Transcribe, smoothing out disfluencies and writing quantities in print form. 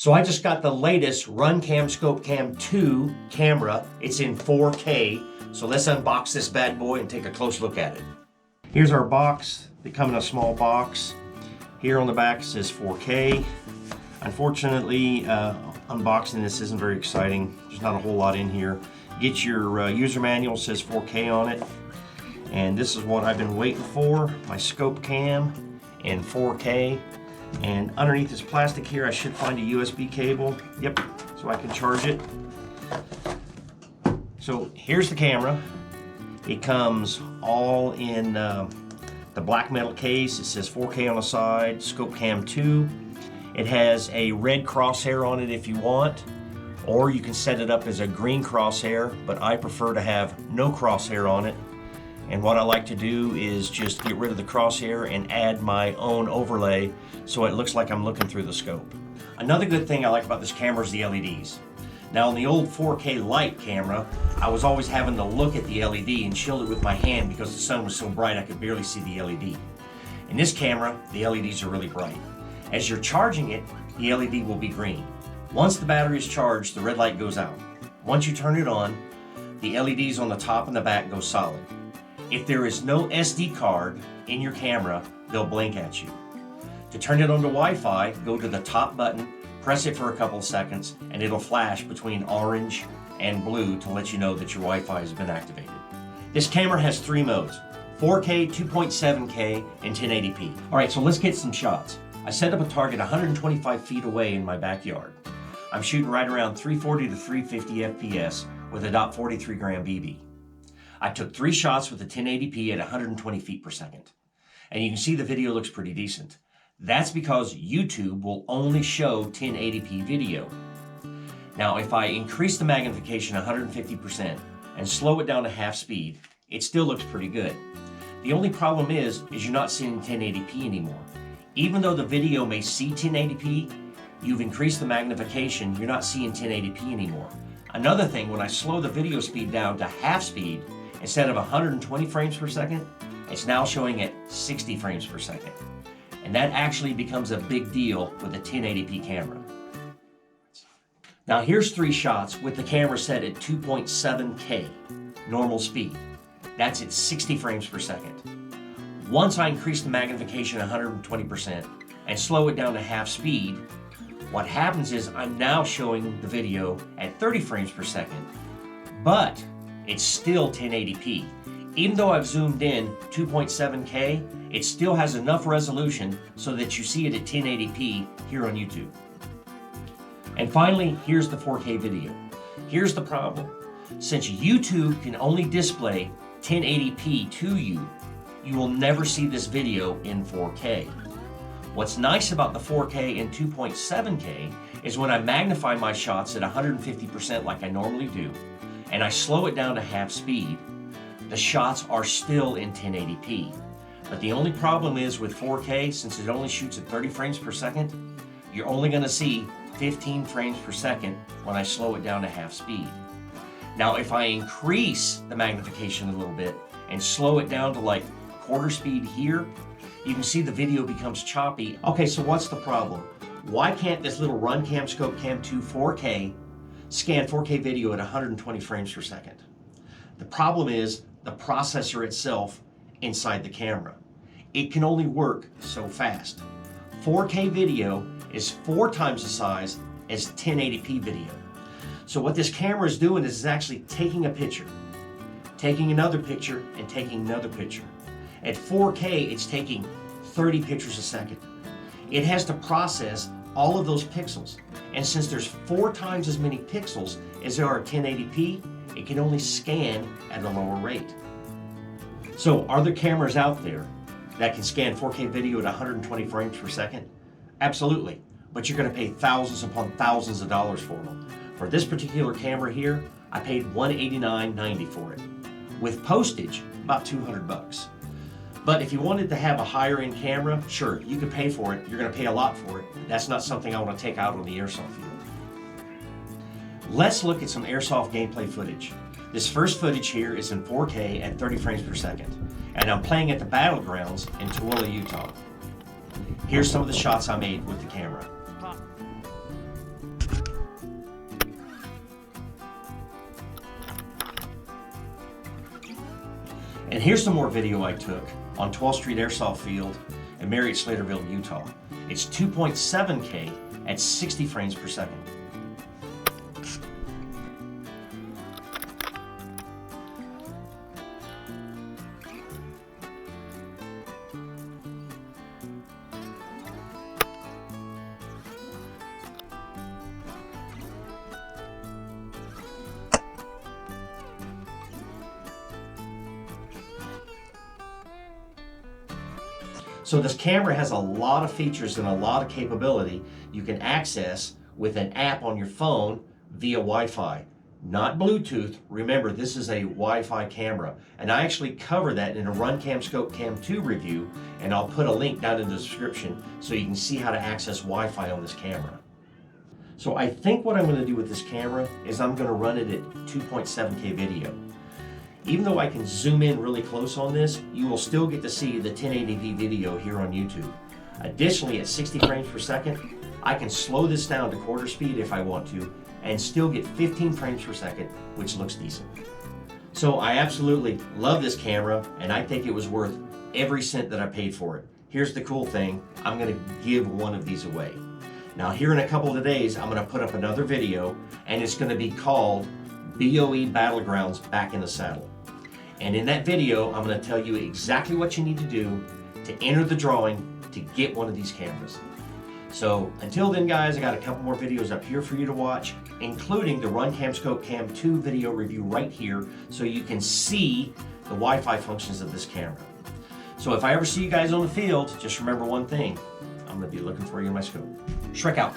So I just got the latest RunCam ScopeCam 2 camera. It's in 4K. So let's unbox this bad boy and take a close look at it. Here's our box. They come in a small box. Here on the back it says 4K. Unfortunately, unboxing this isn't very exciting. There's not a whole lot in here. Get your user manual, says 4K on it. And this is what I've been waiting for, my ScopeCam in 4K. And underneath this plastic here, I should find a USB cable. Yep, so I can charge it. So here's the camera. It comes all in the black metal case. It says 4K on the side, ScopeCam 2. It has a red crosshair on it if you want, or you can set it up as a green crosshair, but I prefer to have no crosshair on it. And what I like to do is just get rid of the crosshair and add my own overlay so it looks like I'm looking through the scope. Another good thing I like about this camera is the LEDs. Now on the old 4K light camera, I was always having to look at the LED and shield it with my hand because the sun was so bright I could barely see the LED. In this camera, the LEDs are really bright. As you're charging it, the LED will be green. Once the battery is charged, the red light goes out. Once you turn it on, the LEDs on the top and the back go solid. If there is no SD card in your camera, they'll blink at you. To turn it on to Wi-Fi, go to the top button, press it for a couple of seconds, and it'll flash between orange and blue to let you know that your Wi-Fi has been activated. This camera has 3 modes, 4K, 2.7K, and 1080p. All right, so let's get some shots. I set up a target 125 feet away in my backyard. I'm shooting right around 340 to 350 FPS with a .43 gram BB. I took 3 shots with the 1080p at 120 feet per second. And you can see the video looks pretty decent. That's because YouTube will only show 1080p video. Now, if I increase the magnification 150% and slow it down to half speed, it still looks pretty good. The only problem is you're not seeing 1080p anymore. Even though the video may see 1080p, you've increased the magnification, you're not seeing 1080p anymore. Another thing, when I slow the video speed down to half speed, instead of 120 frames per second, it's now showing at 60 frames per second. And that actually becomes a big deal with a 1080p camera. Now here's 3 shots with the camera set at 2.7K, normal speed. That's at 60 frames per second. Once I increase the magnification 120% and slow it down to half speed, what happens is I'm now showing the video at 30 frames per second, but it's still 1080p. Even though I've zoomed in 2.7K, it still has enough resolution so that you see it at 1080p here on YouTube. And finally, here's the 4K video. Here's the problem. Since YouTube can only display 1080p to you, you will never see this video in 4K. What's nice about the 4K and 2.7K is when I magnify my shots at 150% like I normally do, and I slow it down to half speed, the shots are still in 1080p. But the only problem is with 4K, since it only shoots at 30 frames per second, you're only going to see 15 frames per second when I slow it down to half speed. Now if I increase the magnification a little bit and slow it down to like quarter speed here, you can see the video becomes choppy. Okay, so what's the problem? Why can't this little RunCam ScopeCam 2 4K scan 4K video at 120 frames per second? The problem is the processor itself inside the camera. It can only work so fast. 4K video is 4 times the size as 1080p video. So what this camera is doing is actually taking a picture, taking another picture, and taking another picture. At 4K, it's taking 30 pictures a second. It has to process all of those pixels. And since there's 4 times as many pixels as there are 1080p, it can only scan at a lower rate. So are there cameras out there that can scan 4K video at 120 frames per second? Absolutely, but you're gonna pay thousands upon thousands of dollars for them. For this particular camera here, I paid $189.90 for it. With postage, about 200 bucks. But if you wanted to have a higher end camera, sure, you could pay for it. You're gonna pay a lot for it. That's not something I wanna take out on the airsoft field. Let's look at some airsoft gameplay footage. This first footage here is in 4K at 30 frames per second, and I'm playing at the Battlegrounds in Tooele, Utah. Here's some of the shots I made with the camera. And here's some more video I took on 12th Street Airsoft Field in Marriott, Slaterville, Utah. It's 2.7K at 60 frames per second. So this camera has a lot of features and a lot of capability you can access with an app on your phone via Wi-Fi, not Bluetooth. Remember, this is a Wi-Fi camera, and I actually cover that in a RunCam ScopeCam 2 review, and I'll put a link down in the description so you can see how to access Wi-Fi on this camera. So I think what I'm going to do with this camera is I'm going to run it at 2.7K video. Even though I can zoom in really close on this, you will still get to see the 1080p video here on YouTube. Additionally, at 60 frames per second, I can slow this down to quarter speed if I want to, and still get 15 frames per second, which looks decent. So I absolutely love this camera, and I think it was worth every cent that I paid for it. Here's the cool thing, I'm gonna give one of these away. Now here in a couple of days, I'm gonna put up another video, and it's gonna be called BOE Battlegrounds Back in the Saddle. And in that video, I'm going to tell you exactly what you need to do to enter the drawing to get one of these cameras. So until then, guys, I got a couple more videos up here for you to watch, including the RunCam ScopeCam 2 video review right here, so you can see the Wi-Fi functions of this camera. So if I ever see you guys on the field, just remember one thing, I'm going to be looking for you in my scope. Shrek out.